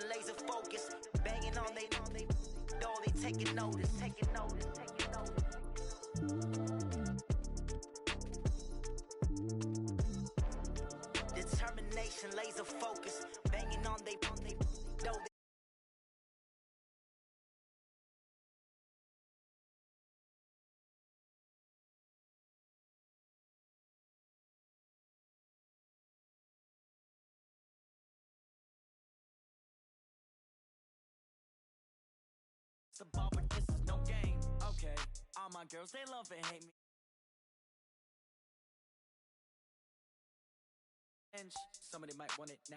Determination, laser focus, banging on they door, they taking notice. Determination, laser focus, banging on they door. It's a ball, but this is no game. Okay, all my girls, they love and hate me. Somebody might want it now.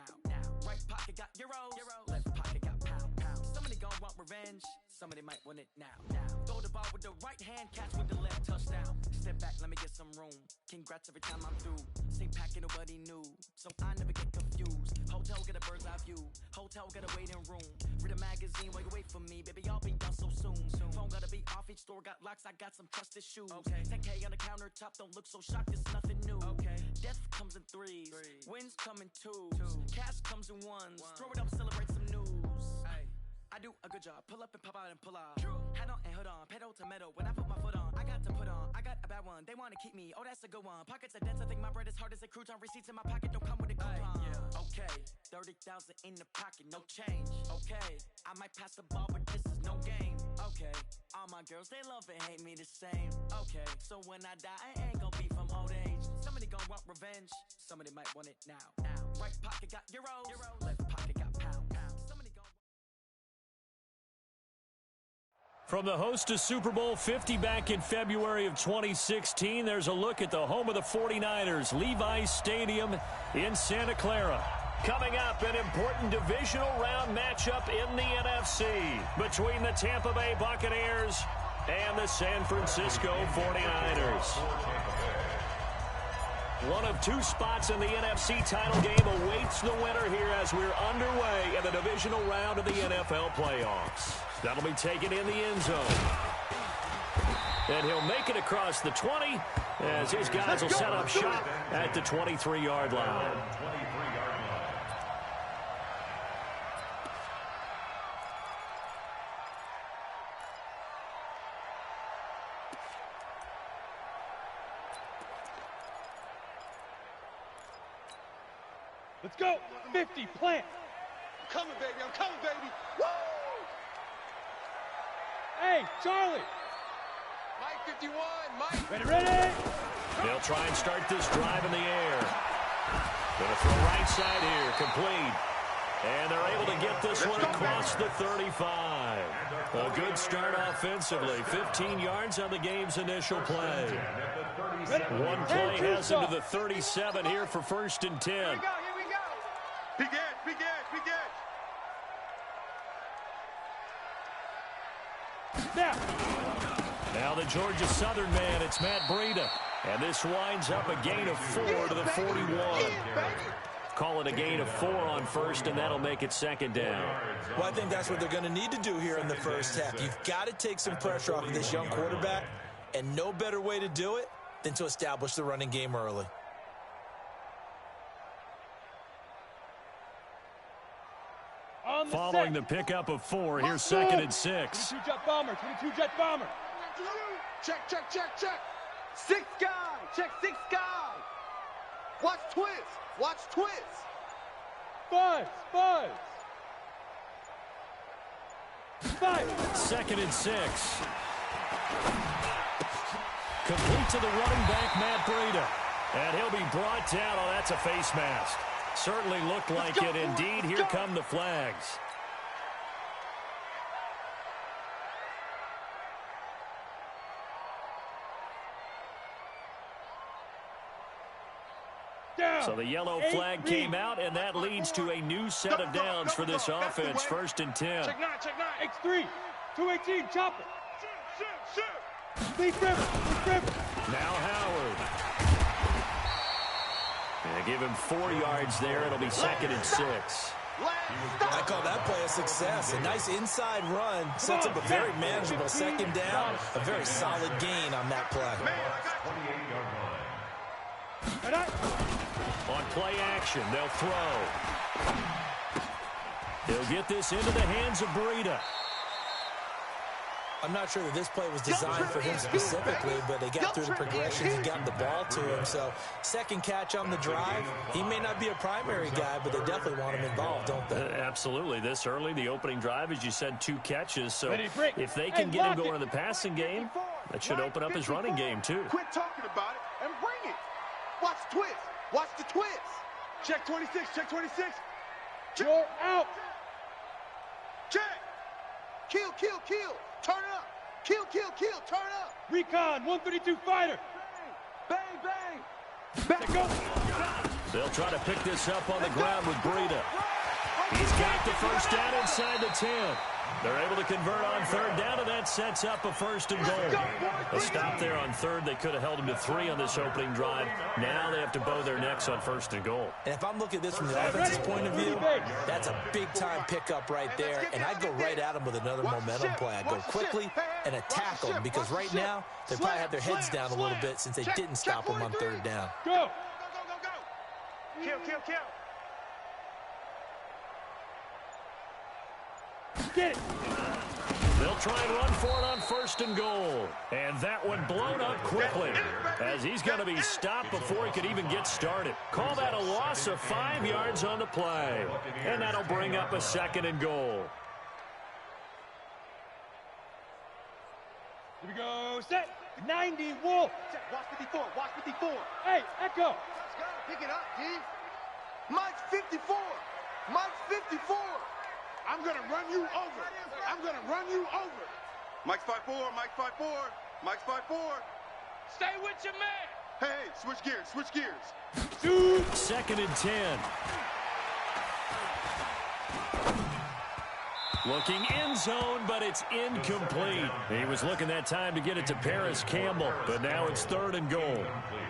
Right pocket got euros, left pocket got pound. Somebody gon' want revenge. Somebody might want it now. Throw the ball with the right hand, catch with the left, touchdown. Step back, let me get some room. Congrats every time I'm through. Same packet, nobody knew, so I never get confused. Hotel get a bird's eye view. Hotel got a waiting room. Read a magazine while you wait for me, baby. I'll be done so soon. Phone gotta be off. Each store got locks. I got some trusted shoes. Okay. 10K on the countertop. Don't look so shocked. It's nothing new. Okay. Death comes in threes. Wins come in twos. Cash comes in ones. Throw it up, celebrate some news. Ay. I do a good job. Pull up and pop out and pull out. Hat on and hood on. Pedal to metal. When I put my foot on, I got to put on. I got a bad one. They want to keep me. Oh, that's a good one. Pockets are dense. I think my bread is hard as a crouton. Receipts in my pocket don't come with a coupon. Yeah. Okay. 30,000 in the pocket. No change. Okay. I might pass the ball, but this is no game. Okay. All my girls, they love and hate me the same. Okay. So when I die, I ain't gonna be from old age. Somebody gon' want revenge. Somebody might want it now. Right pocket got euros. Left pocket got pound. Somebody gon' From the host to Super Bowl 50 back in February of 2016, there's a look at the home of the 49ers, Levi's Stadium in Santa Clara. Coming up, an important divisional round matchup in the NFC between the Tampa Bay Buccaneers and the San Francisco 49ers. One of two spots in the NFC title game awaits the winner here as we're underway in the divisional round of the NFL playoffs. That'll be taken in the end zone. And he'll make it across the 20 as his guys will set up shop at the 23-yard line. Let's go. 50, plant. I'm coming, baby. Woo! Hey, Charlie. Mike 51, Mike. Ready. They'll try and start this drive in the air. Gonna throw right side here, complete. And they're able to get this one across the 35. A good start offensively. 15 yards on the game's initial play. One play has him to the 37 here for 1st and 10. Here we go. Big edge. Now the Georgia Southern man, it's Matt Breida. And this winds up a gain of 4 to the 41. Call it a gain of 4 on 1st, and that'll make it 2nd down. Well, I think that's what they're going to need to do here in the first half. You've got to take some pressure off of this young quarterback, and no better way to do it than to establish the running game early. Following the pickup of 4, here's 2nd and 6. 22 jet bomber. Check. 6 guy. Check 6 guy. Watch twist. Buzz. 2nd and 6. Complete to the running back, Matt Breida. And he'll be brought down. Oh, that's a face mask. Certainly looked like it. Indeed, here come the flags. So the yellow flag came out, and that leads to a new set of downs for this offense. 1st and 10. Check 9. X3. 218. Chopper. Shoot. River. Now Howard. And give him 4 yards there. It'll be 2nd and 6. I call that play a success. A nice inside run sets up a very manageable 2nd down. A very solid gain on that play. On play action, they'll throw. He'll get this into the hands of Breida. I'm not sure that this play was designed for him specifically, but they got through the progressions and got the ball to him. So second catch on the drive. He may not be a primary guy, but they definitely want him involved, don't they? Absolutely. This early, the opening drive, as you said, 2 catches. So if they can get him going in the passing game, that should open up his running game too. Quit talking about it and bring it. Watch the twist. Watch the twist. Check 26. Check 26. You're out. Check. Kill, kill, kill. Turn up. Kill, kill, kill. Turn up. Recon 132 fighter. Bang, bang. Back up. They'll try to pick this up on the ground with Breida. He's got the first down inside the 10. They're able to convert on third down, and that sets up a 1st and goal. A stop there on third. They could have held him to 3 on this opening drive. Now they have to bow their necks on 1st and goal. And if I'm looking at this from the offense's point of view, that's a big-time pickup right there, and I'd go right at him with another momentum play. I'd go quickly and attack them, because right now they probably have their heads down a little bit since they didn't stop him on third down. Go. Go, go, go, go. Kill, kill, kill. Get it. They'll try and run for it on 1st and goal. And that one blown up quickly, as he's going to be stopped before he could even get started. Call that a loss of 5 yards on the play. And that'll bring up a 2nd and goal. Here we go. Set. 90 Wolf. Watch 54. Watch 54. Hey, Echo. Let's go. Pick it up, D. Mike's 54. Mike's 54. I'm going to run you over. I'm going to run you over. Mike's 5'4", Mike's 5'4", Mike's 5'4". Stay with your man. Hey, switch gears, switch gears. 2nd and 10. Looking end zone, but it's incomplete. He was looking that time to get it to Paris Campbell, but now it's 3rd and goal.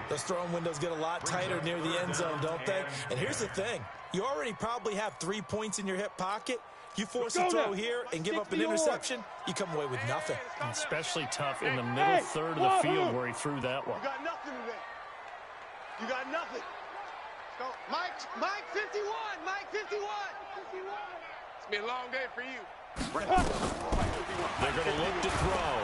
Those throwing windows get a lot tighter near the end zone, don't they? And here's the thing. You already probably have 3 points in your hip pocket. You force a throw here and give up an interception, you come away with nothing. Especially tough in the middle third of the field where he threw that one. You got nothing today. You got nothing. So, Mike 51. Mike 51. It's been a long day for you. They're going to look to throw.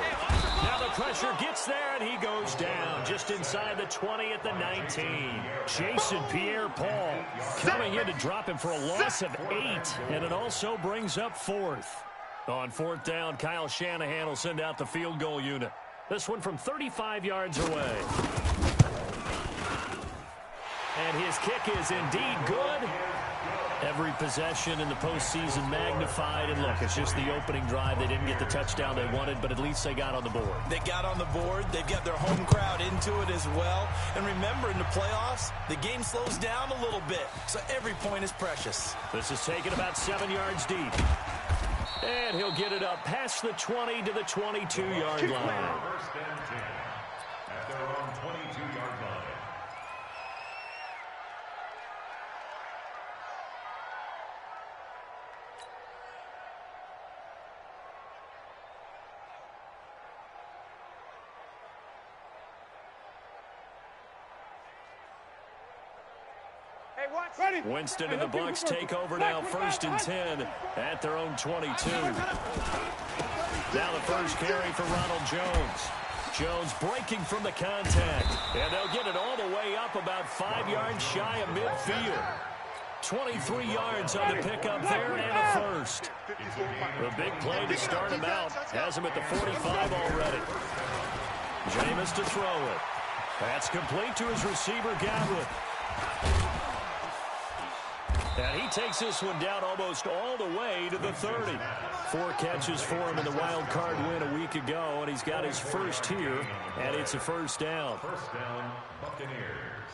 Now the pressure gets there, and he goes down just inside the 20 at the 19. Jason Pierre-Paul coming in to drop him for a loss of 8, and it also brings up 4th. On 4th down, Kyle Shanahan will send out the field goal unit. This one from 35 yards away. And his kick is indeed good. Every possession in the postseason magnified. And look, it's just the opening drive. They didn't get the touchdown they wanted, but at least they got on the board. They got on the board. They've got their home crowd into it as well. And remember, in the playoffs, the game slows down a little bit. So every point is precious. This is taken about 7 yards deep. And he'll get it up past the 20 to the 22-yard line. First and 10 at their own 22-yard line. Winston and the Bucs take over now, 1st and 10 at their own 22. Now the first carry for Ronald Jones. Jones breaking from the contact, and they'll get it all the way up about 5 yards shy of midfield. 23 yards on the pickup there and a first. The big play to start him out has him at the 45 already. Jameis to throw it. That's complete to his receiver, Gatlin. And he takes this one down almost all the way to the 30. 4 catches for him in the wild card win a week ago, and he's got his first here, and it's a first down. First down, Buccaneers.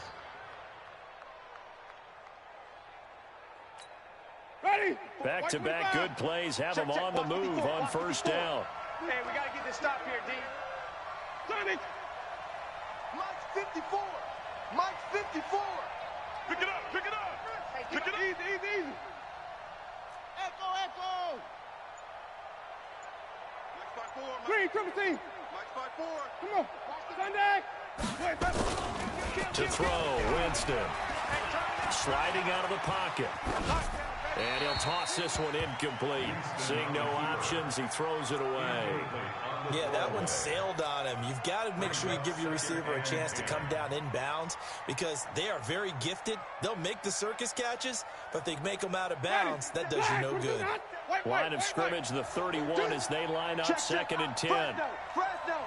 Ready. Back-to-back good plays have him on the move on first down. Hey, we got to get this stop here, D. Tommy. Mike's 54. Mike's 54. Pick it up. Pick it up. Pick it up. Easy. Echo. Mike's 5'4". Green, come to team. Mike's 5'4". Come on. Sunday. To throw, Winston. Sliding out of the pocket. And he'll toss this one incomplete. Seeing no options, he throws it away. Yeah, that one sailed on him. You've got to make sure you give your receiver a chance to come down inbounds because they are very gifted. They'll make the circus catches, but if they make them out of bounds, that does you no good. Line of scrimmage, the 31 as they line up second and 10. Fresno.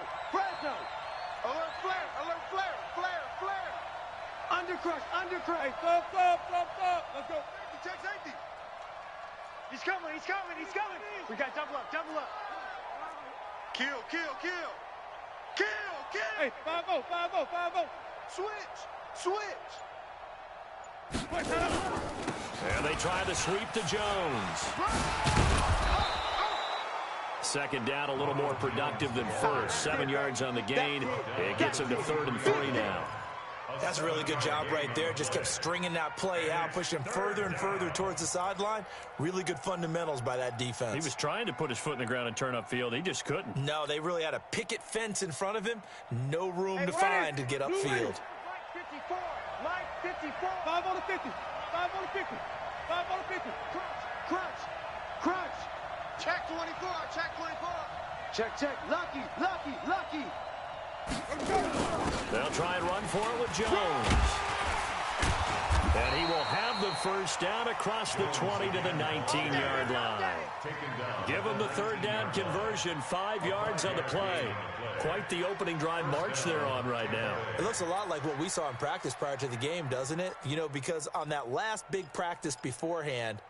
Alert flare. Undercrush. Hey, stop. Let's go. Check safety. He's coming. We got double up. Kill. Hey, 5-0. Switch. And they try to sweep to Jones. Second down, a little more productive than first. 7 yards on the gain. It gets him to 3rd and 3 now. That's a really good job right there. Just kept stringing that play out, pushing him further and further towards the sideline. Really good fundamentals by that defense. He was trying to put his foot in the ground and turn upfield. He just couldn't. No, they really had a picket fence in front of him. No room to find to get upfield. Mike 54. 5 on the 50. Crunch. Check 24. Check. Lucky. They'll try and run for it with Jones. And he will have the first down across the 20 to the 19-yard line. Give him the 3rd down conversion, 5 yards on the play. Quite the opening drive march they're on right now. It looks a lot like what we saw in practice prior to the game, doesn't it? You know, because on that last big practice beforehand,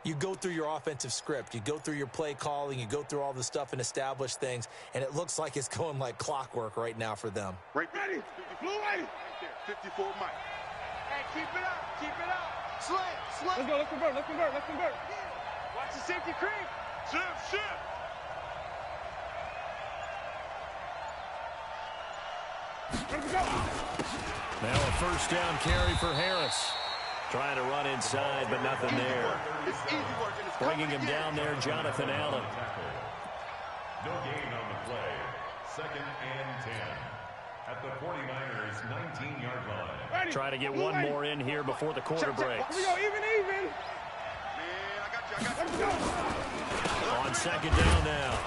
you go through your offensive script. You go through your play calling. You go through all the stuff and establish things. And it looks like it's going like clockwork right now for them. Right ready. Blue right. 54 Mike. Hey, keep it up. Slant. Let's convert. Watch the safety creep. Shift. Now a first down carry for Harris. Trying to run inside, but nothing there. Bringing him down there, Jonathan Allen. No gain on the play. 2nd and 10. At the 49ers' 19-yard line. Trying to get one more in here before the quarter breaks. We go even. Man, I got you. On second down now.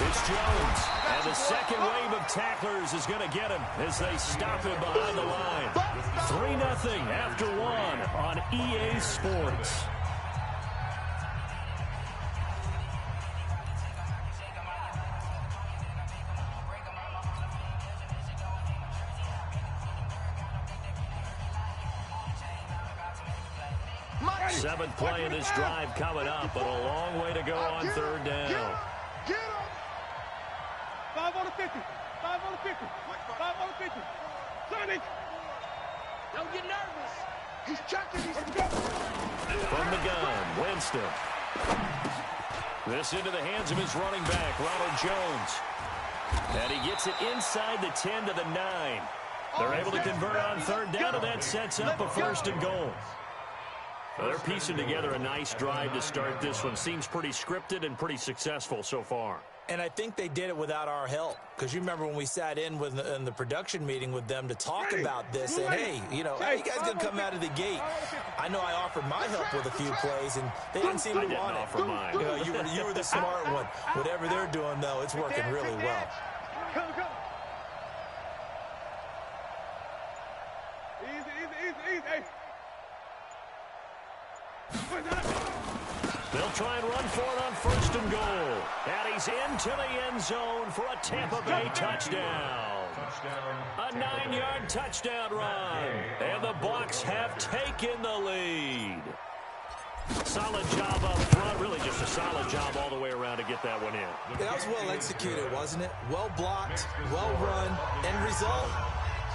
It's Jones. And the second wave of tacklers is going to get him as they stop him behind the line. 3-0 after 1 on EA Sports. Seventh play of this drive coming up, but a long way to go on 3rd down. Get him. 5 on the 50. 5 on the 50. Sonny. Don't get nervous. He's checking. From the gun, Winston. This into the hands of his running back, Ronald Jones. And he gets it inside the 10 to the 9. They're able to convert on 3rd down, and that sets up a 1st and goal. Well, they're piecing together a nice drive to start this one. Seems pretty scripted and pretty successful so far. And I think they did it without our help. Because you remember when we sat in the production meeting with them to talk about this. And, hey, how you guys going to come out of the gate? I know I offered my help with a few plays, and they didn't seem to want it. You were the smart one. Whatever they're doing, though, it's working really well. Come. Easy. They'll try and run for it on 1st and goal. And he's into the end zone for a Tampa Bay touchdown. A 9-yard touchdown run. And the Bucs have taken the lead. Solid job up front. Really just a solid job all the way around to get that one in. Yeah, that was well executed, wasn't it? Well blocked, well run. End result,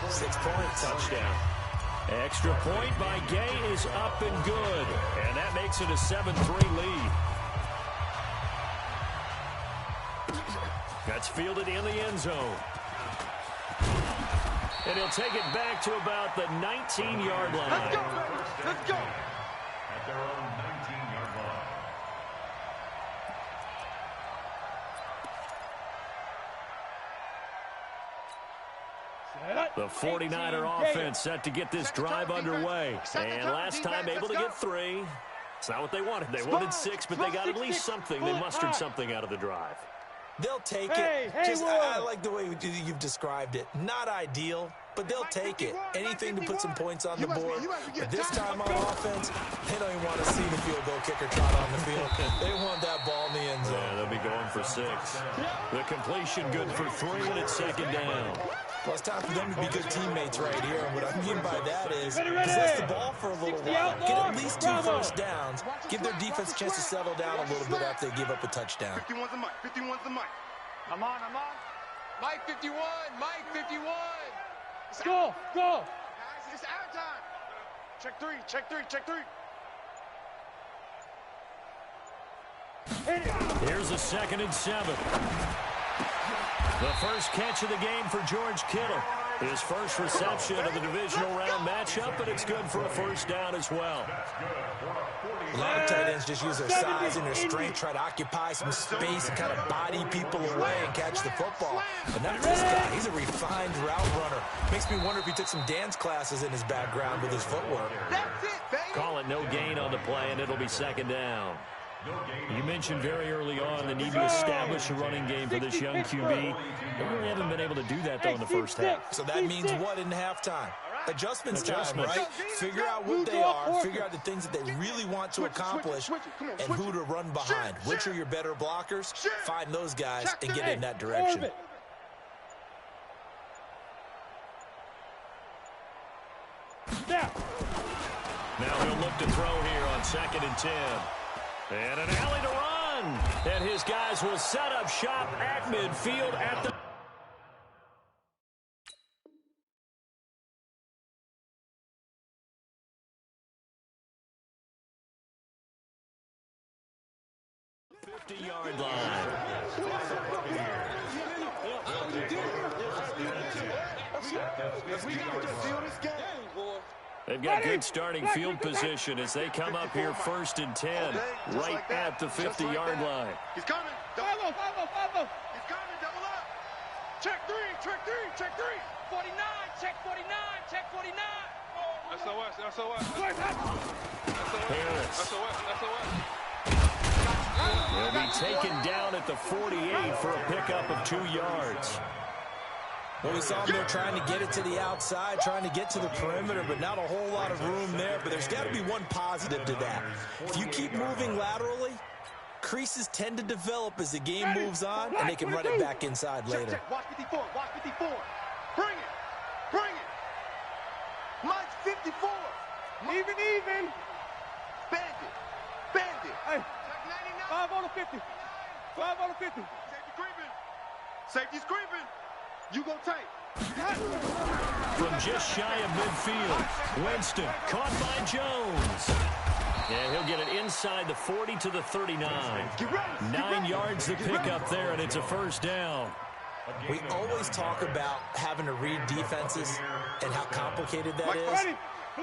6 points. Touchdown. Extra point by Gay is up and good. And that makes it a 7-3 lead. That's fielded in the end zone. And he'll take it back to about the 19-yard line. Let's go. At their own 19-yard line. The 49er offense set to get this drive underway. And last time able to get 3. It's not what they wanted. They wanted 6, but they got at least something. They mustered something out of the drive. They'll take it. I like the way you've described it. Not ideal, but they'll take it. Anything to put some points on the board. But this time on offense, they don't even want to see the field goal kicker trot on the field. They want that ball in the end zone. Yeah, they'll be going for 6. The completion good for 3, and it's second down. Well, it's time for them to be good teammates right here. And what I mean by that is possess the ball for a little while. Get at least 2 first downs. Give their defense a chance to settle down a little bit after they give up a touchdown. 51's the mic. 51's the mic. I'm on. Mike 51. Mike 51. Go. Guys, it's our time. Check 3. Here's a 2nd and 7. The first catch of the game for George Kittle. His first reception of the divisional round matchup, but it's good for a first down as well. A lot of tight ends just use their size and their strength, try to occupy some space and kind of body people away and catch the football. But not this guy. He's a refined route runner. Makes me wonder if he took some dance classes in his background with his footwork. That's it, baby. Call it no gain on the play, and it'll be second down. You mentioned very early on the need to establish a running game for this young QB. They really haven't been able to do that, though, in the first half. So that means what in halftime? Adjustments time, right? Figure out what they are, figure out the things that they really want to accomplish, and who to run behind. Which are your better blockers? Find those guys and get in that direction. Now he'll look to throw here on 2nd and 10. And an alley to run. And his guys will set up shop at midfield at the... '50-yard line. They've got good starting field position as they come up here 1st and 10, right at the 50-yard line. He's coming. Double. He's coming. Double up. Check 3. 49. Check 49. Check 49. SOS. Harris. Will be taken down at the 48 for a pickup of 2 yards. Well, we saw him there trying to get it to the outside, trying to get to the perimeter, but not a whole lot of room there. But there's got to be one positive to that. If you keep moving laterally, creases tend to develop as the game moves on, and they can run it back inside later. Watch 54. Bring it. Mike's 54. Even. Bandit. Hey, 5 on the 50. Safety's creeping. You go tight. From just shy of midfield, Winston caught by Jones. And he'll get it inside the 40 to the 39. 9 yards to pick up there, and it's a first down. We always talk about having to read defenses and how complicated that is.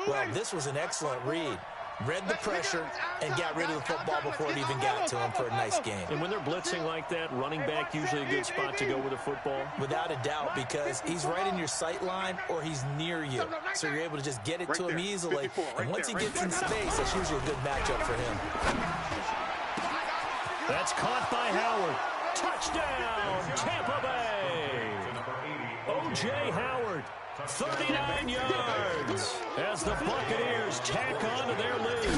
Well, this was an excellent read. Read the pressure and got rid of the football before it even got to him for a nice game. And when they're blitzing like that, running back usually a good spot to go with a football? Without a doubt, because he's right in your sight line or he's near you. So you're able to just get it to him easily. And once he gets in space, that's usually a good matchup for him. That's caught by Howard. Touchdown, Tampa Bay. O.J. Howard. 39 yards as the Buccaneers tack on to their lead.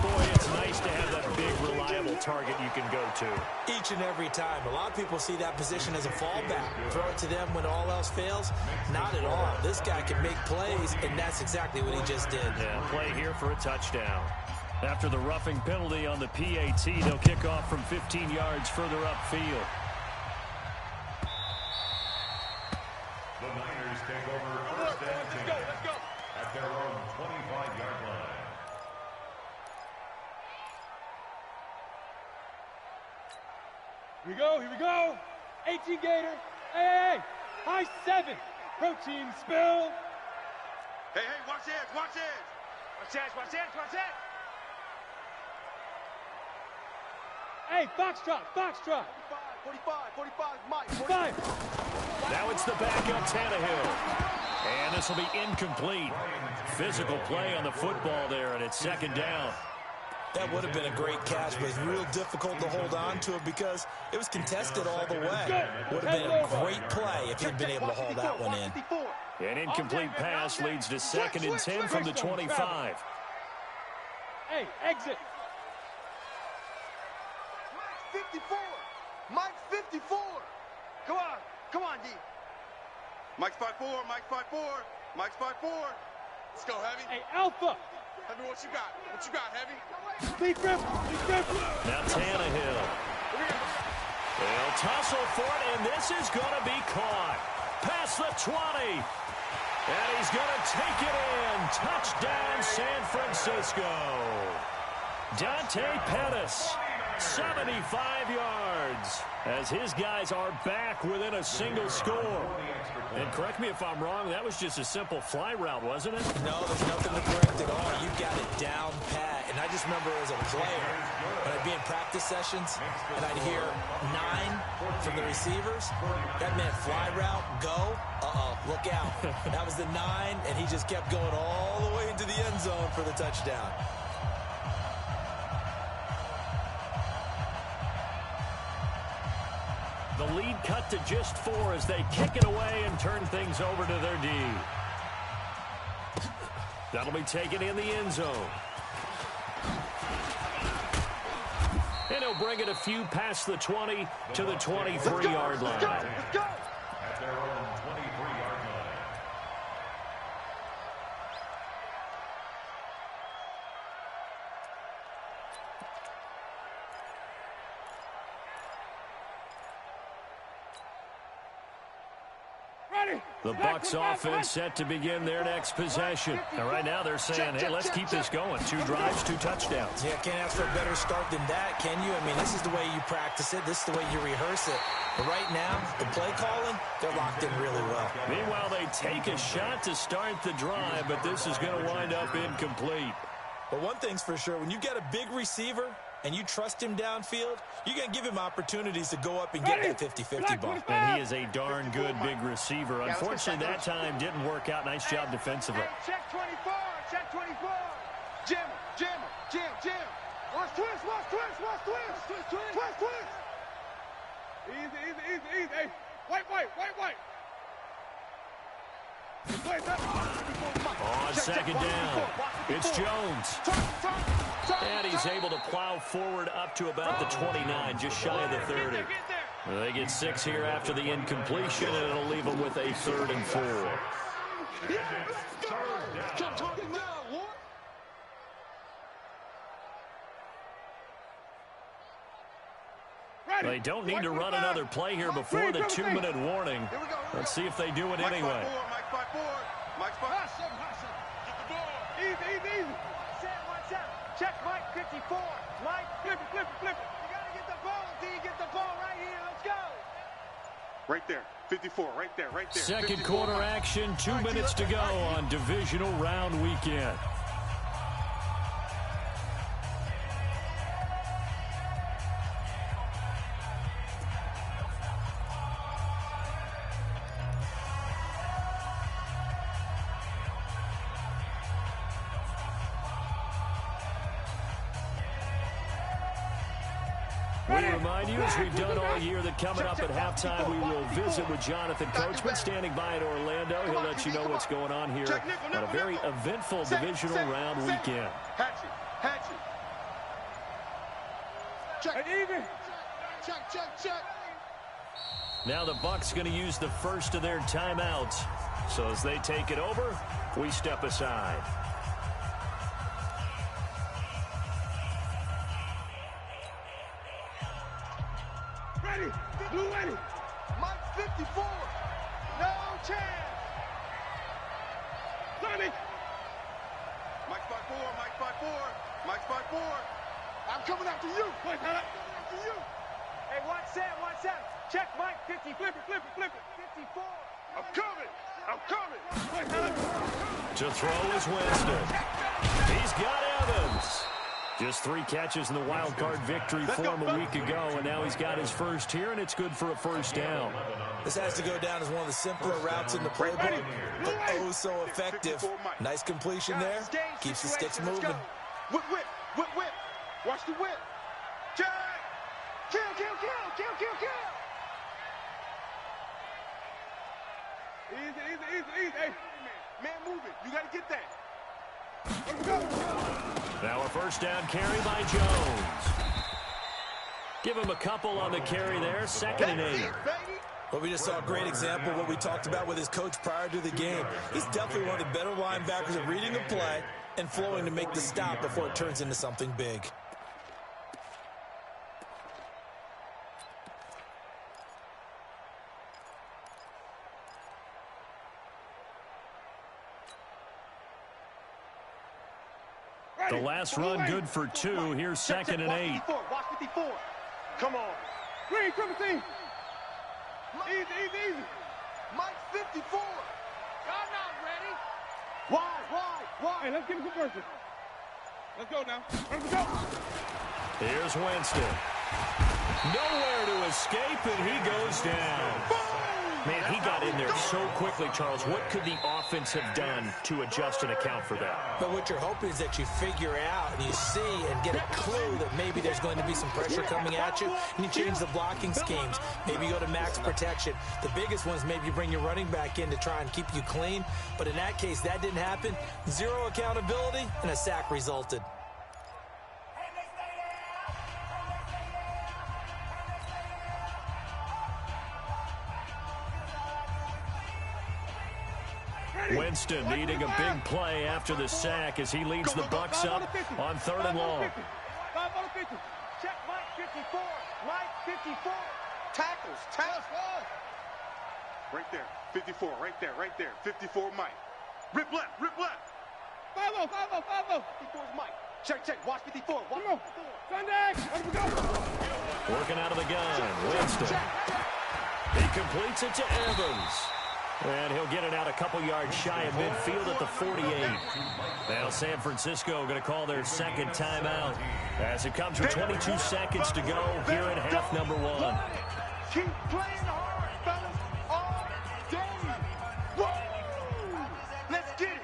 Boy, it's nice to have that big, reliable target you can go to. Each and every time. A lot of people see that position as a fallback. Throw it to them when all else fails. Not at all. This guy can make plays, and that's exactly what he just did. Yeah, play here for a touchdown. After the roughing penalty on the PAT, they'll kick off from 15 yards further upfield. The Niners take over 1st and 10 at their own 25-yard line. Here we go. 18 Gator. Hey. High 7. Protein spill. Hey, watch edge. Watch edge. Hey, foxtrot. 45, Mike. 5. Now it's the backup Tannehill. And this will be incomplete. Physical play on the football there, and it's second down. That would have been a great catch, but it's real difficult to hold on to it because it was contested all the way. Would have been a great play if he'd been able to haul that one in. An incomplete pass leads to 2nd and 10 from the 25. Hey, exit. Mike's 54. Mike's 54. Come on, D. Mike's 5'4", Mike's 5'4", Mike's 5'4". Let's go, Heavy. Hey, Alpha. Heavy, what you got? What you got, Heavy? Be careful. Be careful. Now Tannehill. They'll tussle for it, and this is going to be caught. Past the 20. And he's going to take it in. Touchdown, San Francisco. Dante Pettis, 75 yards, as his guys are back within a single score. And correct me if I'm wrong, that was just a simple fly route, wasn't it? No, there's nothing to correct at all. You got it down pat. And I just remember as a player, when I'd be in practice sessions, and I'd hear 9 from the receivers, that meant fly route, go, look out. That was the 9, and he just kept going all the way into the end zone for the touchdown. The lead cut to just 4 as they kick it away and turn things over to their D. That'll be taken in the end zone. And he'll bring it a few past the 20 to the 23-yard line. At their own 23-yard line. The Bucs offense set to begin their next possession. And right now they're saying, hey, let's keep this going. 2 drives, 2 touchdowns. Yeah, can't ask for a better start than that, can you? I mean, this is the way you practice it. This is the way you rehearse it. But right now, the play calling, they're locked in really well. Meanwhile, they take a shot to start the drive, but this is going to wind up incomplete. But one thing's for sure, when you got a big receiver and you trust him downfield, you're going to give him opportunities to go up and get that 50-50 ball. And he is a darn good big receiver. Unfortunately, that time didn't work out. Nice job defensively. Check 24. Check 24. Jim. Watch twist. Easy. Hey, white. On 2nd down, it's Jones. And he's able to plow forward up to about the 29, just shy of the 30. They get 6 here after the incompletion, and it'll leave them with a 3rd and 4. They don't need to run another play here before the 2-minute warning. Let's see if they do it anyway. Mike's 5'4". Get the ball. Easy. Watch out. Check Mike 54. Mike, flip it. You got to get the ball, D. Get the ball right here. Let's go. Right there. 54. Right there. Second quarter action. 2 minutes to go on divisional round weekend. We remind you, as we've done all year, that coming up at halftime, we will visit with Jonathan Coachman standing by in Orlando. He'll let you know what's going on here on a very eventful divisional round weekend. Hatchet. Check. Check. Now the Bucs going to use the first of their timeouts. So as they take it over, we step aside. Ready. Mike's 54. No chance. Sonny. Mike's 5'4". Mike's 5'4". I'm coming after you. Hey, watch that. Check Mike 50. Flip it. 54. I'm coming. To throw is Winston. He's got Evans. Just 3 catches in the wild card victory for him a week ago, and now he's got his first here, and it's good for a first down. This has to go down as one of the simpler routes in the playbook, but oh so effective. Nice completion there. Keeps the sticks moving. Whip. Watch the whip. Check. Kill, kill, kill, kill, kill, kill. Easy, easy, easy, easy. Hey, man, move it. You got to get that. let's go. Now a first down carry by Jones. Give him a couple on the carry there. 2nd and 8. Well, we just saw a great example of what we talked about with his coach prior to the game. He's definitely one of the better linebackers at reading the play and flowing to make the stop before it turns into something big. The last run good for 2. Here's 2nd and 8. Watch 54. Come on. Green, triple team. Easy, easy, easy. Mike 54. Y'all not ready. Wide. Hey, let's get him conversion. Let's go now. Let's go. Here's Winston. Nowhere to escape, and he goes down. Man, he got in there so quickly, Charles. What could the offense have done to adjust and account for that? But what you're hoping is that you figure out and you see and get a clue that maybe there's going to be some pressure coming at you, and you change the blocking schemes. Maybe you go to max protection. The biggest one is maybe you bring your running back in to try and keep you clean. But in that case, that didn't happen. 0 accountability, and a sack resulted. Winston needing a big play after the sack as he leads the Bucs up on 3rd and long. 5 on the 50. Check Mike 54. Mike 54. Tackles. Right there. 54. Right there. 54 Mike. Rip left. 5-0, 5-0, 5-0. 54 is Mike. Check. Watch 54. Watch Come on. 54. Sunday. Let's go. Working out of the gun. Winston. He completes it to Evans. And he'll get it out a couple yards shy of midfield at the 48. Now San Francisco going to call their 2nd timeout as it comes with 22 seconds to go here in half number 1. Keep playing hard, fellas. All day. Woo! Let's get it.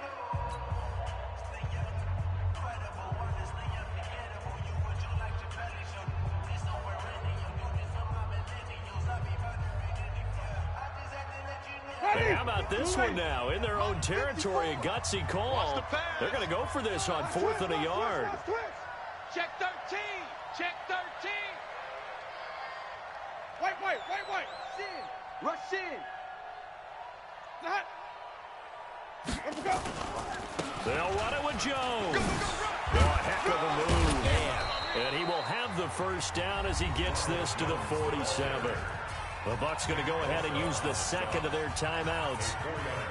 Hey, how about this one now? In their own territory, a gutsy call. They're going to go for this on 4th and a yard. Check 13. Check 13. White. Rush in. Hot. Let's go. They'll run it with Jones. Oh, heck of a move. Man. And he will have the first down as he gets this to the 47. The Bucs going to go ahead and use the 2nd of their timeouts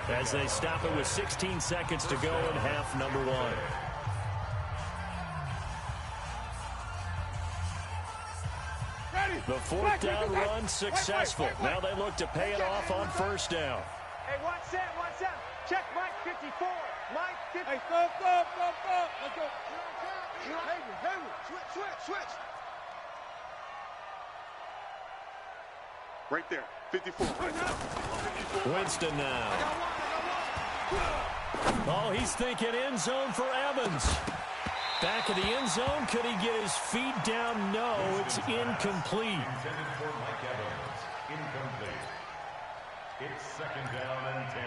as they stop it with 16 seconds to go in half number 1. The 4th down run successful. Now they look to pay it off on 1st down. Hey, watch that. Check Mike 54. Mike 54. Hey, stop. Let's go. Switch. Right there. 54. Winston now. Oh, he's thinking end zone for Evans. Back of the end zone. Could he get his feet down? No, it's incomplete. Intended for Mike Evans. Incomplete. It's 2nd down and 10.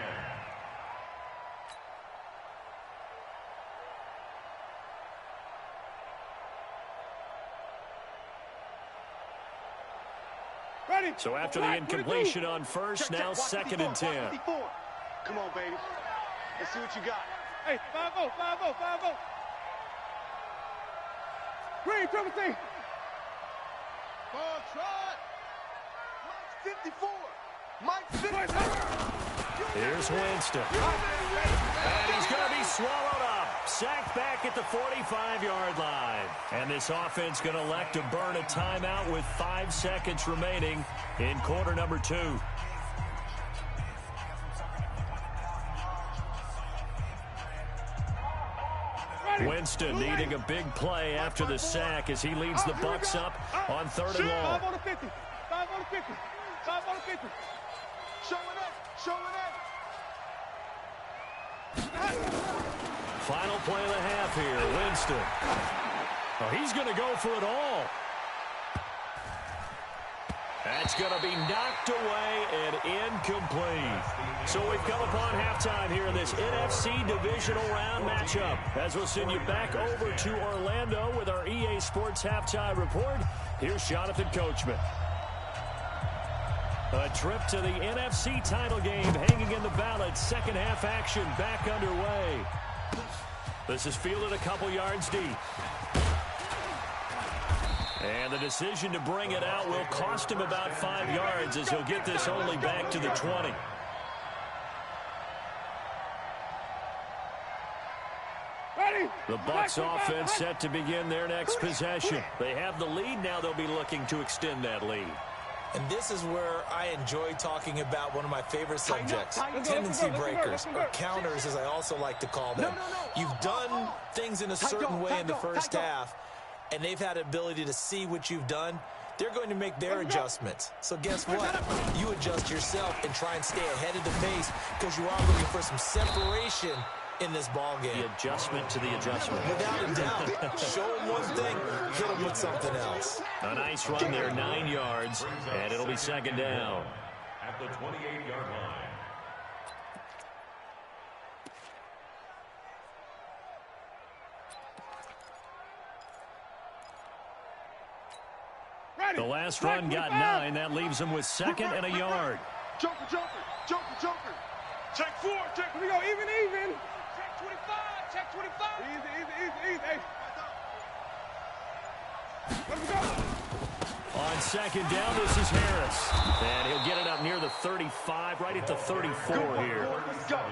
Ready. So after the incompletion on 1st, now 2nd and 10. Come on, baby. Let's see what you got. Hey, 5-0. Green, triple team. Ball trot. Mike 54. Mike 54. Here's Winston. And he's going to be swallowed up. Sacked back at the 45-yard line. And this offense going to elect to burn a timeout with 5 seconds remaining in quarter number 2. Winston needing a big play after the sack as he leads the Bucs up on 3rd and long. 5 on the 50. 5 on the 50. 5 on the 50. Showing it. Final play of the half here. Winston. Oh, he's going to go for it all. That's going to be knocked away and incomplete. So we've come upon halftime here in this NFC Divisional Round matchup. As we'll send you back over to Orlando with our EA Sports Halftime Report, here's Jonathan Coachman. A trip to the NFC title game hanging in the balance. Second half action back underway. This is fielded a couple yards deep. And the decision to bring it out will cost him about 5 yards as he'll get this only back to the 20. The Bucs offense set to begin their next possession. They have the lead. Now they'll be looking to extend that lead. And this is where I enjoy talking about one of my favorite subjects, tendency breakers, or counters as I also like to call them. You've done things in a certain way in the first half, and they've had the ability to see what you've done. They're going to make their adjustments. So guess what? You adjust yourself and try and stay ahead of the pace because you are looking for some separation in this ball game. The adjustment to the adjustment. Without a doubt. Show them one thing, hit them with something else. A nice run there, 9 yards, and it'll be second down. At the 28-yard line. The last run got 9. That leaves him with second and a yard. Joker, joker, joker, joker. Check 4, check. Here we go, even. Check 25, check 25. Easy. Hey. Let's go. On second down, this is Harris. And he'll get it up near the 35, right at the 34 here.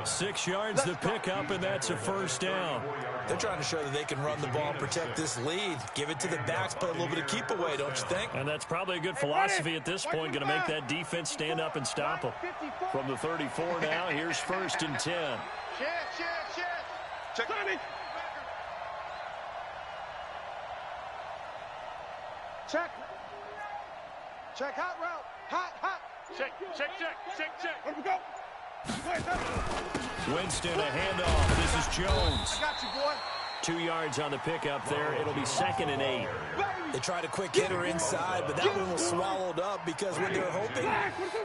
6 yards to pick up, and that's a first down. They're trying to show that they can run the ball and protect this lead. Give it to the backs, play a little bit of keep away, don't you think? And that's probably a good philosophy at this point, going to make that defense stand up and stop them. From the 34 now, here's first and 10. Check. Check, hot route. Hot. Check. Let's go. Winston, a handoff. This is Jones. I got you, boy. 2 yards on the pickup there. It'll be second and 8. They tried a quick hitter inside, but that one was swallowed up because when they're hoping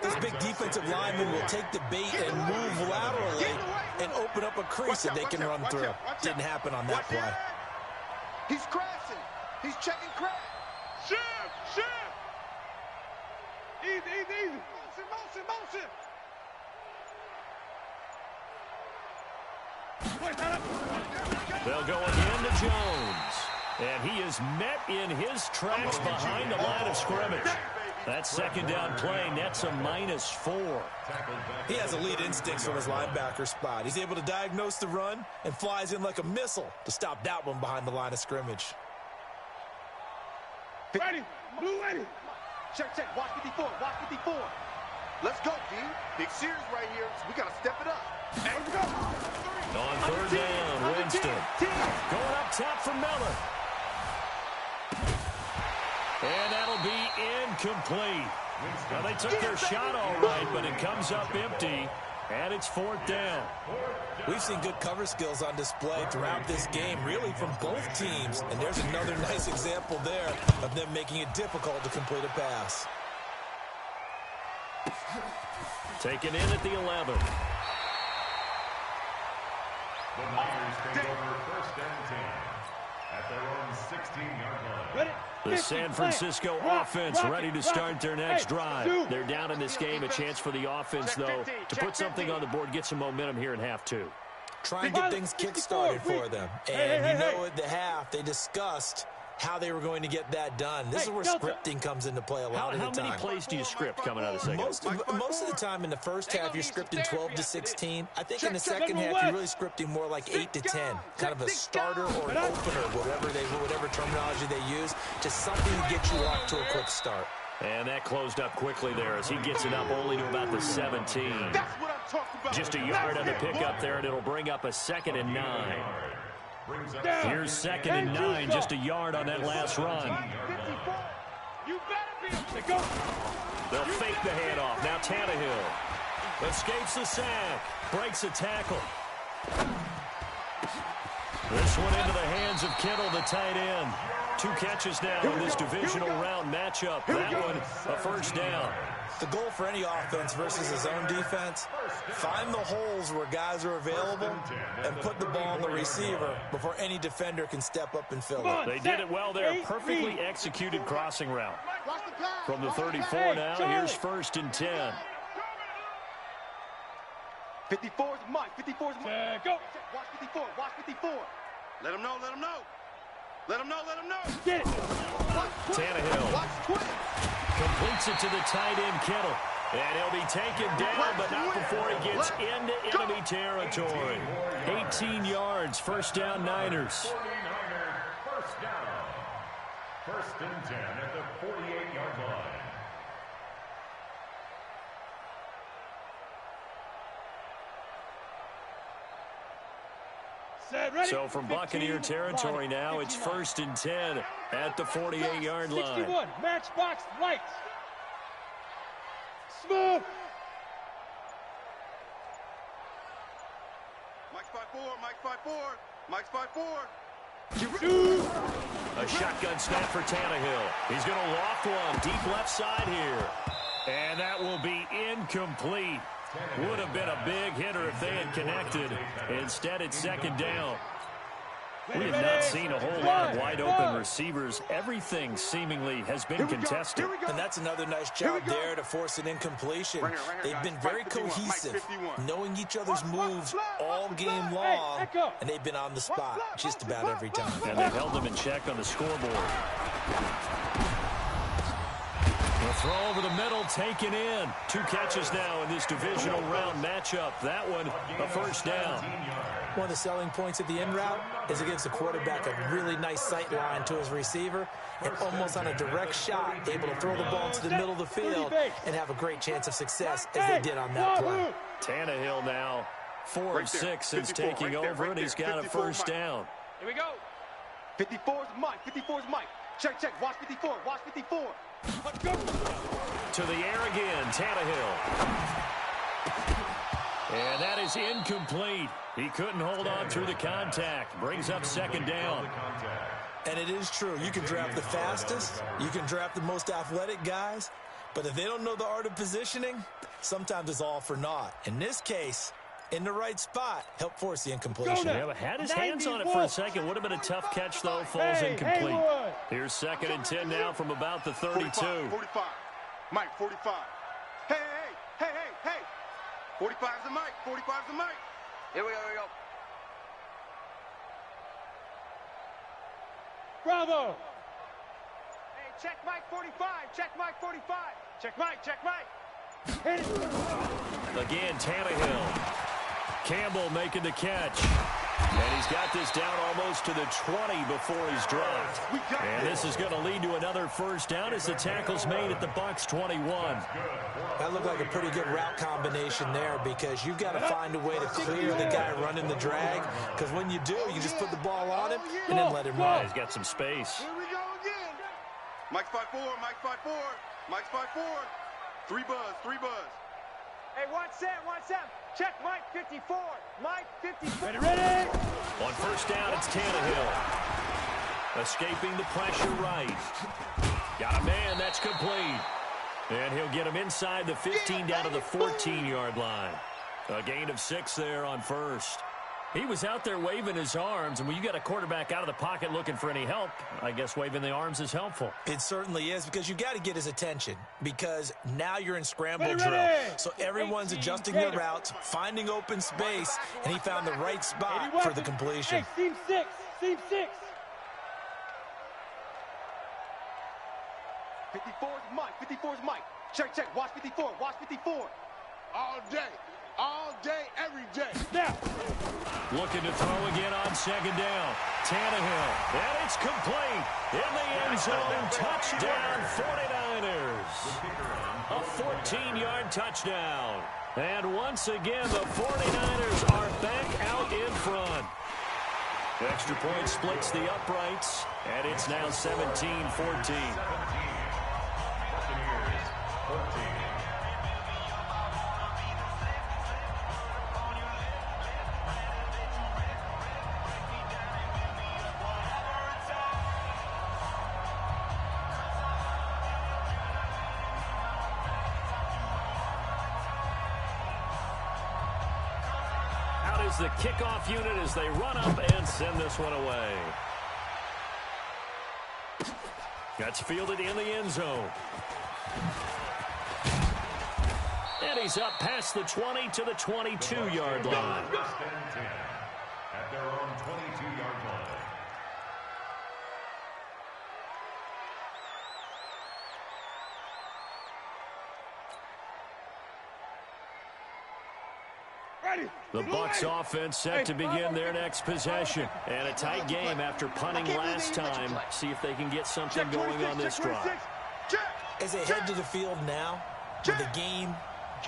this big defensive lineman will take the bait and move laterally and open up a crease that they can run through. Didn't happen on that play. He's crashing. He's checking crash. Shift. Easy. Motion. They'll go again to Jones. And he is met in his tracks behind the line of scrimmage. That second down play nets a -4. He has elite instincts from his linebacker spot. He's able to diagnose the run and flies in like a missile to stop that one behind the line of scrimmage. Ready. Blue ready. Check. Watch 54. Let's go, D. Big series right here. So we got to step it up. Let's go. On third down, Winston. Going up top for Miller. And that'll be incomplete. Well, they took their shot all right, but it comes up empty, and it's fourth down. We've seen good cover skills on display throughout this game, really from both teams. And there's another nice example there of them making it difficult to complete a pass. Taken in at the 11. The Niners take over first and 10 at their own 16-yard line. Ready. The San Francisco offense ready to start their next drive. They're down in this game. A chance for the offense, though, to put something on the board, get some momentum here in half 2. Try and get things kick-started for them. And you know at the half, they discussed how they were going to get that done. This is where scripting comes into play a lot of the time. How many plays do you script coming out of the second? Most of the time in the first half, you're scripting 12 to 16. I think in the second half, you're really scripting more like 8 to 10. Kind of a starter or an opener, whatever terminology they use. Just something to get you off to a quick start. And that closed up quickly there as he gets it up only to about the 17. Just a yard on the pickup there, and it'll bring up a second and 9. Here's second and 9, just a yard on that last run. You better be. Go. They'll fake the handoff. Now Tannehill escapes the sack, breaks a tackle. This one into the hands of Kittle, the tight end. 2 catches now in this divisional round matchup. That one, a first down. The goal for any offense versus his own defense, find the holes where guys are available and put the ball on the receiver before any defender can step up and fill it. They did it well there. Perfectly executed crossing route. From the 34 now, here's 1st and 10. 54's Mike. 54's Mike. Go. Watch 54. Watch 54. Let him know. Let him know. Let him know. Let him know. Get it. Tannehill Watch quick. completes it to the tight end, Kittle. And he'll be taken down, but not before he gets into enemy territory. 18 yards, first down, Niners. 49ers, first down. 1st and 10 at the 48-yard line. So from Buccaneer territory now, it's 1st and 10 at the 48-yard line. 61, matchbox lights. Smooth. Mike's 5-4. Mike's 5-4. Mike's 5-4. A shotgun snap for Tannehill. He's going to loft one deep left side here. And that will be incomplete. Would have been a big hitter if they had connected. Instead, it's 2nd down. We have not seen a whole lot of wide-open receivers. Everything seemingly has been contested. And that's another nice job there to force an incompletion. They've been very cohesive, knowing each other's moves all game long, and they've been on the spot just about every time. And they've held them in check on the scoreboard. The throw over the middle, taken in. 2 catches now in this divisional round matchup. That one, a first down. One of the selling points of the in route is it gives the quarterback a really nice sight line to his receiver and almost on a direct shot, able to throw the ball into the middle of the field and have a great chance of success as they did on that play. Tannehill now 4 of 6 since taking over, and he's got a first down. Here we go. 54's Mike. 54's Mike. Check, check. Watch 54. Watch 54. Let's go. To the air again, Tannehill. And that is incomplete. He couldn't hold on through the contact. Brings up 2nd down. And it is true. You can draft the fastest. You can draft the most athletic guys. But if they don't know the art of positioning, sometimes it's all for naught. In this case, in the right spot, help force the incompletion. Yeah, but had his hands on it for a second. Would have been a tough catch, though. Falls incomplete. Here's 2nd and 10 now from about the 32. 45. Mike, 45. Hey, hey, hey, hey, hey. 45's the Mike. 45's the Mike. Here we go, here we go. Bravo. Hey, check Mike 45. Check Mike 45. Check Mike. Check Mike. Hit it. Again, Tannehill. Campbell making the catch. And he's got this down almost to the 20 before he's dropped. And this is going to lead to another first down as the tackle's made at the Bucs 21. That looked like a pretty good route combination there because you've got to find a way to clear the guy running the drag. Because when you do, you just put the ball on him and then let him run. He's got some space. Here we go again. Mike's 5-4. Mike's 5-4. Mike's 5-4. 3 buzz. 3 buzz. Hey, 1-7. Check Mike 54. Mike 54. Ready. On first down, it's Tannehill. Escaping the pressure right. Got a man, that's complete. And he'll get him inside the 15 down to the 14-yard line. A gain of 6 there on first. He was out there waving his arms, and when you got a quarterback out of the pocket looking for any help, I guess waving the arms is helpful. It certainly is because you got to get his attention because now you're in scramble drill. So everyone's adjusting their routes, finding open space, and he found the right spot for the completion. Hey, seam 6. Seam 6. 54's Mike. 54's Mike. Check, check. Watch 54. Watch 54. All day, every day. Now. Looking to throw again on 2nd down. Tannehill. And it's complete. In the end zone. Touchdown, 49ers. A 14-yard touchdown. And once again, the 49ers are back out in front. Extra point splits the uprights. And it's now 17-14. is the kickoff unit as they run up and send this one away. That's fielded in the end zone. And he's up past the 20 to the 22-yard line. At their own 22-yard line. The Bucs offense set to begin their next possession. And a tight game after punting last time. See if they can get something going on this drive. As they head to the field now, with the game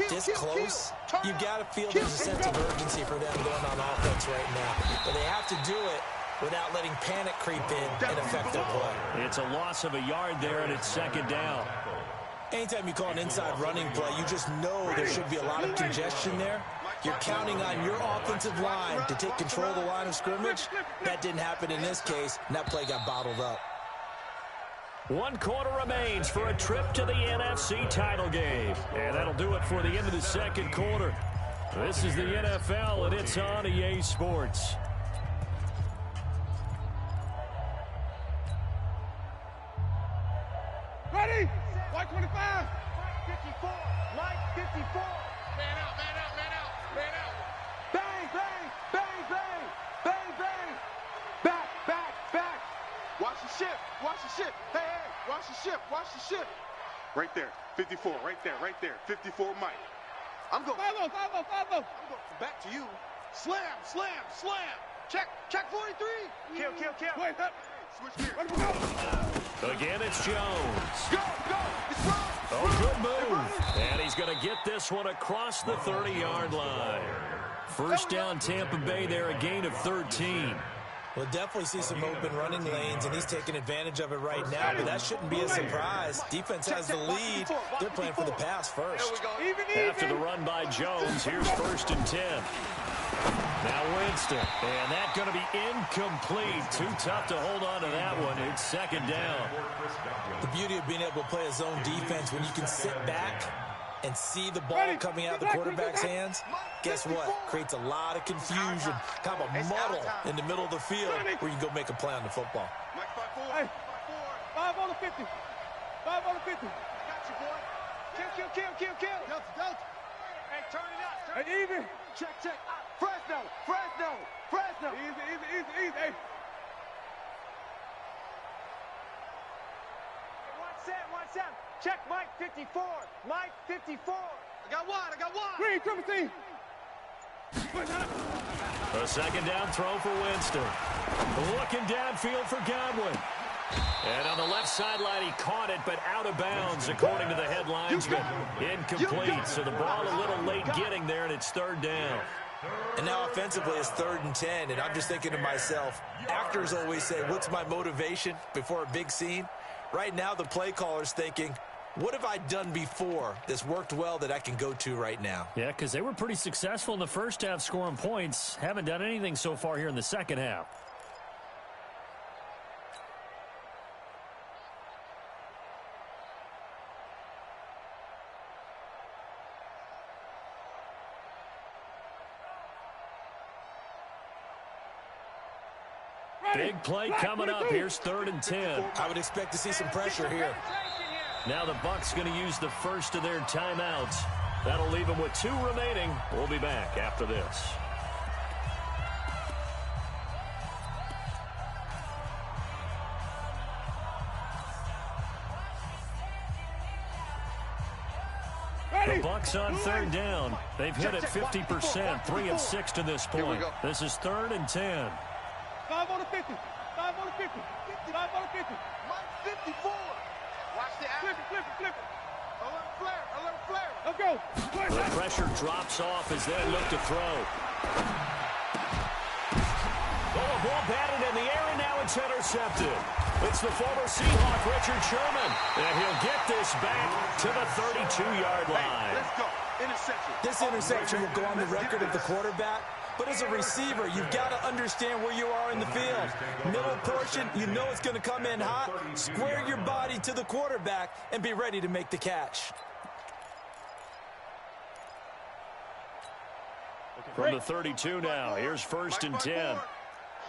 this close, you've got to feel there's a sense of urgency for them going on offense right now. But they have to do it without letting panic creep in and affect their play. It's a loss of a yard there, and it's second down. Anytime you call an inside running play, you just know there should be a lot of congestion there. You're counting on your offensive line to take control of the line of scrimmage. That didn't happen in this case, and that play got bottled up. 1 quarter remains for a trip to the NFC title game. And that'll do it for the end of the second quarter. This is the NFL, and it's on EA Sports. Ready? White 25. Mike 54. Mike 54. Man out, man out, man out, man out. Bang, bang, bang, bang, bang, bang. Back, back, back. Watch the ship. Watch the ship. Hey, hey. Watch the ship. Watch the ship. Right there. 54. Right there. Right there. 54 Mike. I'm going. 5-0, 5-0, 5-0. I'm going back to you. Slam, slam, slam. Check 43. Kill, kill, kill. Wait up. Switch gears. Ready to go. Again, it's Jones. Go, go. It's wrong. Oh, good move. And he's going to get this one across the 30-yard line. First down, Tampa Bay there, a gain of 13. We'll definitely see some open running lanes, and he's taking advantage of it right now, but that shouldn't be a surprise. Defense has the lead. They're playing for the pass first. After the run by Jones, here's 1st and 10. Now Winston, and that's going to be incomplete. Too tough to hold on to that one. It's second down. The beauty of being able to play a zone defense when you can sit back and see the ball coming out of the quarterback's hands, guess what? Creates a lot of confusion, kind of a muddle in the middle of the field where you can go make a play on the football. Hey, 5 on the 50. 5 on the 50. Got you, boy. Kill, kill, kill, kill, kill. Delta. Hey, turn it up. Turn Hey, even. Check, check. Fresno, Fresno, Fresno. Easy, easy, easy, easy. Hey. Watch that. Check Mike 54. Mike 54. I got one. Green, triple team. A second down throw for Winston. Looking downfield for Godwin. And on the left sideline, he caught it, but out of bounds, according to the head linesman. Incomplete, so the ball a little late getting there, and it's third down. And now offensively, it's 3rd and 10, and I'm just thinking to myself, actors always say, what's my motivation before a big scene? Right now, the play caller's thinking, what have I done before that's worked well that I can go to right now? Yeah, because they were pretty successful in the first half scoring points. Haven't done anything so far here in the second half. Big play coming up. Here's 3rd and 10. I would expect to see some pressure here. Now the Bucs going to use the first of their timeouts. That'll leave them with 2 remaining. We'll be back after this. The Bucs on 3rd down. They've hit it 50%, 3 of 6 to this point. This is 3rd and 10. 5 on the 50. 5 on the 50. 5 on the 50. Mike 54. Watch the action. Flip it, flip it. A little flare, a little flare. Let's go. The pressure drops off as they look to throw. Oh, a ball batted in the air, and now it's intercepted. It's the former Seahawk, Richard Sherman, and he'll get this back to the 32-yard line. Hey, let's go. Interception. This interception will go on the record of the quarterback, but as a receiver, you've got to understand where you are in the field. Middle portion, you know it's going to come in hot. Square your body to the quarterback and be ready to make the catch. From the 32 now, here's 1st and 10.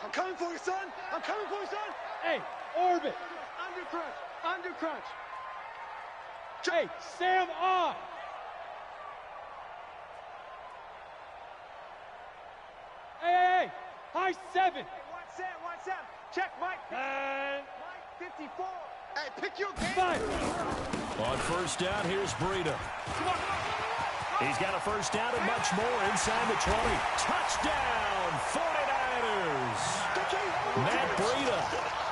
I'm coming for you, son. I'm coming for you, son. Hey, orbit. Under crunch. Under crunch. Hey, Sam on. Hey, high 7. Hey, watch Sam. Check, Mike. Mike 54. Hey, pick your game. 5. On 1st down, here's Breida. He's got a 1st down and much more inside the 20. Touchdown, 49ers. Matt Breida,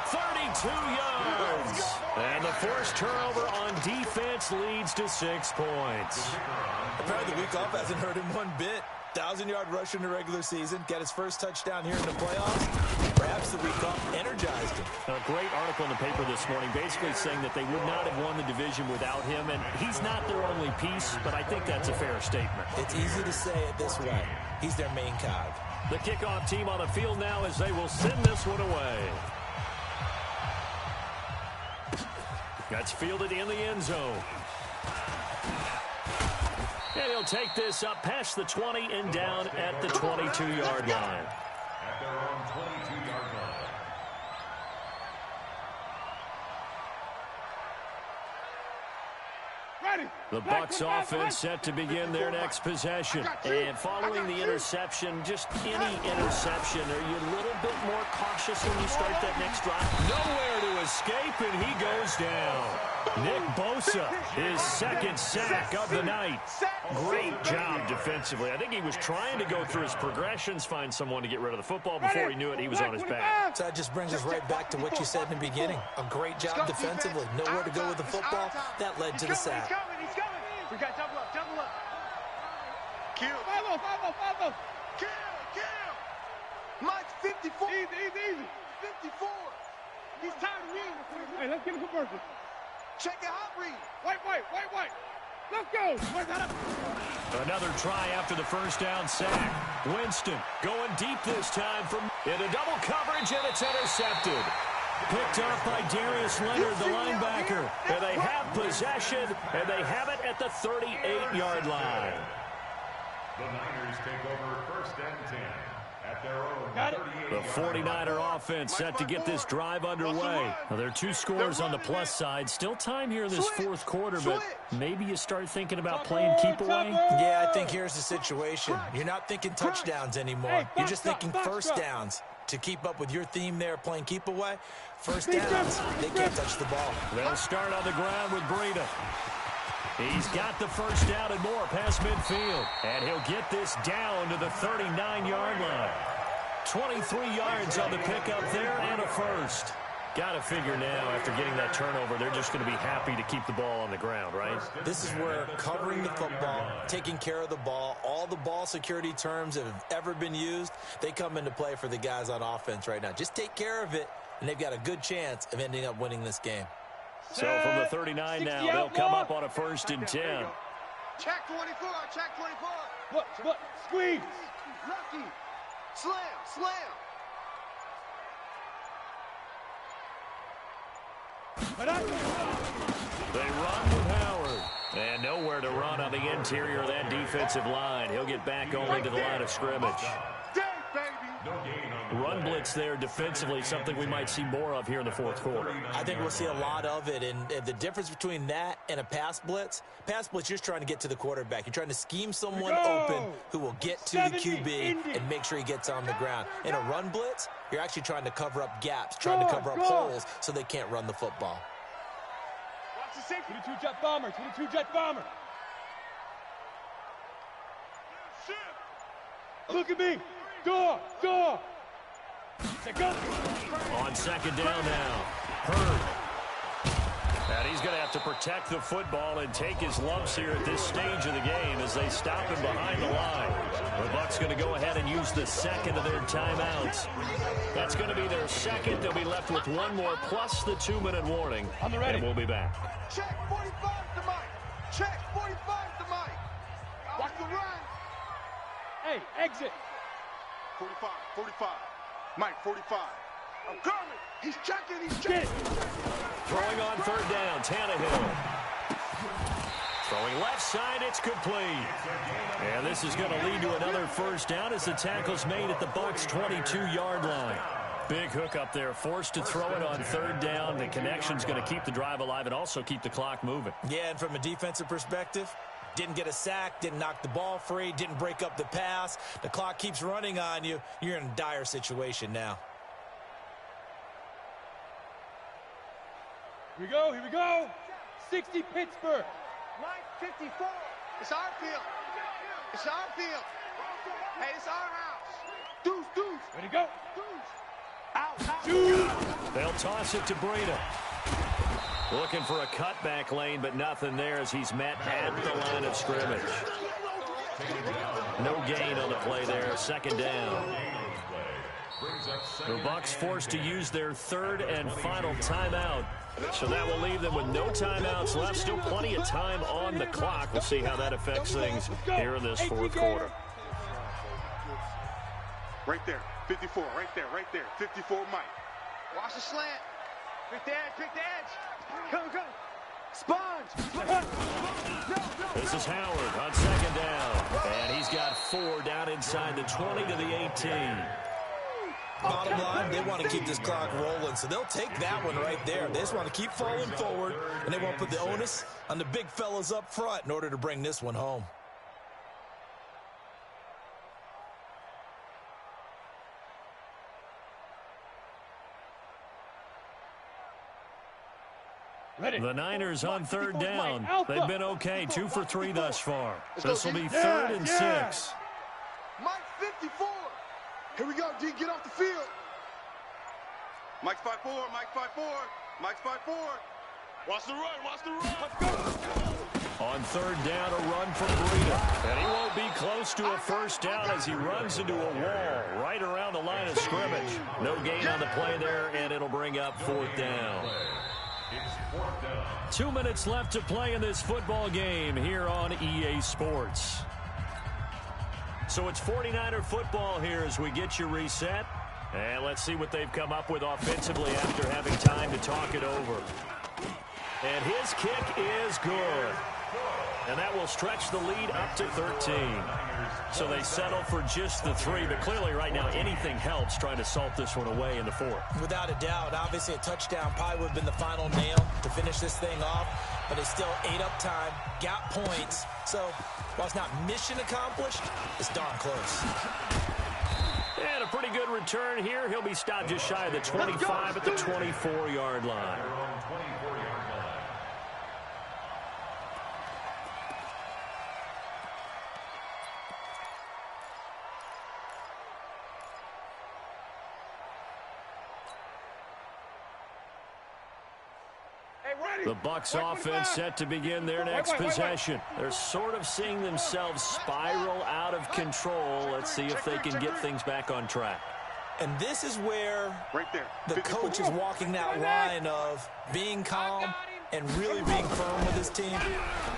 32 yards. And the forced turnover on defense leads to 6 points. Apparently the week off hasn't hurt him one bit. 1,000-yard rusher in the regular season. Get his first touchdown here in the playoffs. Perhaps the week off energized him. A great article in the paper this morning basically saying that they would not have won the division without him. And he's not their only piece, but I think that's a fair statement. It's easy to say it this way. He's their main cog. The kickoff team on the field now as they will send this one away. That's fielded in the end zone. And he'll take this up past the 20 and down at the 22-yard line. At their own 22-yard line. Ready. The Bucs offense set to begin their next possession. And following the interception, just any interception, are you a little bit more cautious when you start that next drive? Nowhere to escape, and he goes down. Nick Bosa, his 2nd sack of the night. Great job defensively. I think he was trying to go through his progressions, find someone to get rid of the football. Before he knew it, he was on his back. So that just brings us right back to what you said in the beginning. A great job defensively. Nowhere to go with the football. That led to the sack. He's coming. We got double up. Kill. 5-0. Kill. Mike's 54. Easy. 54. He's tired of reading. Hey, let's get a conversion. Check it out, read. White. Let's go. Another try after the 1st down sack. Winston going deep this time from into double coverage, and it's intercepted. Picked off by Darius Leonard, the linebacker. And they have possession, and they have it at the 38-yard line. The Niners take over 1st and 10 at their own 38. The 49er offense set to get this drive underway. Now, there are 2 scores on the plus side. Still time here in this 4th quarter, but maybe you start thinking about playing keep away. Yeah, I think here's the situation. You're not thinking touchdowns anymore. You're just thinking 1st downs. To keep up with your theme there, playing keep away, 1st downs, they can't touch the ball. They'll start on the ground with Breida. He's got the 1st down and more past midfield. And he'll get this down to the 39-yard line. 23 yards on the pickup there and a 1st. Got to figure now, after getting that turnover, they're just going to be happy to keep the ball on the ground, right? This is where covering the football, taking care of the ball, all the ball security terms that have ever been used, they come into play for the guys on offense right now. Just take care of it, and they've got a good chance of ending up winning this game. So from the 39 now, they'll come up on a 1st and 10. Check 24. Look, squeeze. Lucky. Slam. They run with Howard. And nowhere to run on the interior of that defensive line. He'll get back only to the line of scrimmage. Run blitz there defensively, something we might see more of here in the 4th quarter. I think we'll see a lot of it, and the difference between that and a pass blitz, you're just trying to get to the quarterback. You're trying to scheme someone open who will get to the QB and make sure he gets on the ground. In a run blitz, you're actually trying to cover up gaps, trying to cover up holes so they can't run the football. Watch the safety. 22-jet bomber. Look at me. Door. Go. On 2nd down now, Hurd. And he's going to have to protect the football and take his lumps here at this stage of the game as they stop him behind the line. The Bucs going to go ahead and use the 2nd of their timeouts. That's going to be their 2nd. They'll be left with 1 more plus the 2-minute warning. And we'll be back. Check 45 to Mike. Watch the run. Hey, exit. 45. Mike, 45. I'm coming. He's checking. Throwing on 3rd down, Tannehill. Throwing left side, it's complete. And this is going to lead to another first down as the tackle's made at the Bucs' 22-yard line. Big hook up there, forced to throw it on third down. The connection's going to keep the drive alive and also keep the clock moving. Yeah, and from a defensive perspective, didn't get a sack, didn't knock the ball free, didn't break up the pass. The clock keeps running on you. You're in a dire situation now. Here we go, here we go. 60 Pittsburgh. Mike 54. It's our field. It's our field. Hey, it's our house. Deuce, deuce. Ready to go. Deuce. Out, out. They'll toss it to Breida. Looking for a cutback lane, but nothing there as he's met at the line of scrimmage. No gain on the play there. Second down. The Bucs forced to use their third and final timeout. So that will leave them with no timeouts left. Still plenty of time on the clock. We'll see how that affects things here in this fourth quarter. Right there. 54. Right there. Right there. 54 Mike. Watch the slant. Pick the edge. Pick the edge. Go, go. Sponge. This is Howard on second down. And he's got 4 down inside the 20 to the 18. Bottom line, they want to keep this clock rolling, so they'll take that one right there. They just want to keep falling forward, and they won't put the onus on the big fellas up front in order to bring this one home. Ready. The Niners on third down. They've been okay, 2 for 3 thus far. This will be third and 6. Mike 54. Here we go, D. Get off the field. Mike's 5-4. Mike's 5-4. Mike's 5-4. Watch the run. Watch the run. On third down, a run from Breida. And he won't be close to a first down as he runs into a wall right around the line of scrimmage. No gain on the play there, and it'll bring up fourth down. 2 minutes left to play in this football game here on EA Sports. So it's 49er football here as we get you reset. And let's see what they've come up with offensively after having time to talk it over. And his kick is good. And that will stretch the lead up to 13. So they settle for just the 3, but clearly right now anything helps trying to salt this one away in the 4th. Without a doubt, obviously a touchdown probably would have been the final nail to finish this thing off, but they still ate up time, got points. So while it's not mission accomplished, it's darn close. And a pretty good return here. He'll be stopped just shy of the 25 at the 24-yard line. The Bucs offense set to begin their next possession. They're sort of seeing themselves spiral out of control. Let's see if they can get things back on track. And this is where right there. The coach is walking that line of being calm and really being firm with his team.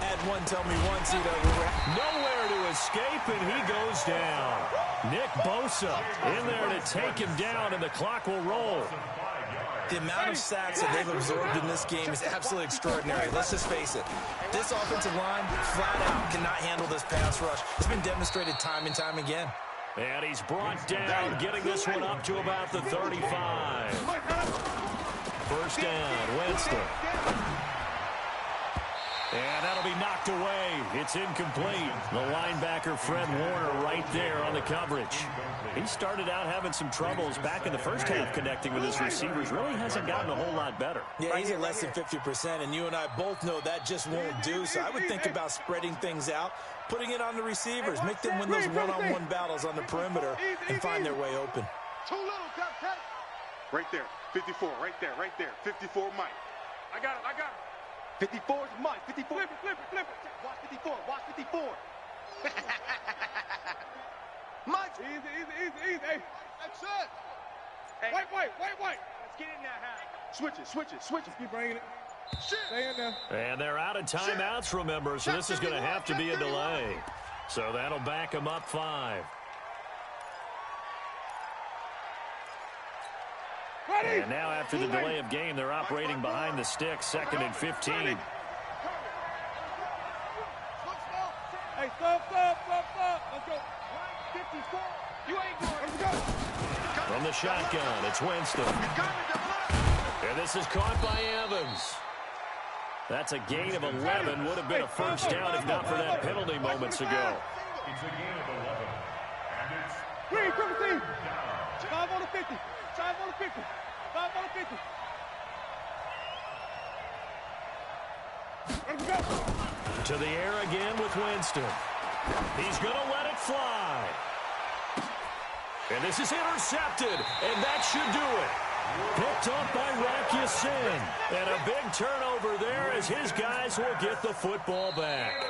Had one tell me once, nowhere to escape, and he goes down. Nick Bosa in there to take him down, and the clock will roll. The amount of sacks that they've absorbed in this game is absolutely extraordinary. Let's just face it. This offensive line, flat out, cannot handle this pass rush. It's been demonstrated time and time again. And he's brought down, getting this one up to about the 35. First down, Winston. And that'll be knocked away. It's incomplete. The linebacker, Fred Warner, right there on the coverage. He started out having some troubles back in the first half connecting with his receivers. Really hasn't gotten a whole lot better. Yeah, he's at less than 50%, and you and I both know that just won't do. So I would think about spreading things out, putting it on the receivers, make them win those one-on-one battles on the perimeter, and find their way open. Too little, right there, 54, right there, 54 Mike. I got him. 54 is Mike. 54. Flip it. Watch 54. Mike. Easy. Hey, that's it. Hey. White. Let's get in that half. Switch it. Keep bringing it. Stay in there. And they're out of timeouts, remember, so this is going to have to be a delay. So that'll back them up 5. And now after the delay of game, they're operating behind the sticks, 2nd and 15. Hey, stop. Let's go. 54. You ain't going. Let's go. From the shotgun, it's Winston. And this is caught by Evans. That's a gain of 11. Would have been a first down if not for that penalty moments ago. It's a gain of 11. And it's Green, triple team. 5 on the 50. 5 on the 50. 5 on the 50. Let's go. To the air again with Winston. He's going to let it fly. And this is intercepted, and that should do it. Picked up by Rakisin. And a big turnover there as his guys will get the football back.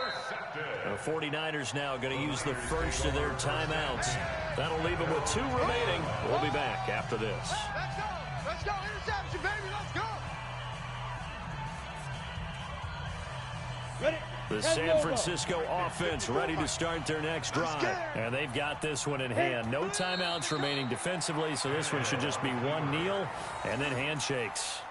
The 49ers now going to use the first of their timeouts. That'll leave them with 2 remaining. We'll be back after this. Let's go. Let's go. Interception, baby. Let's go. Ready? The San Francisco offense ready to start their next drive. And they've got this one in hand. No timeouts remaining defensively, so this one should just be one kneel and then handshakes.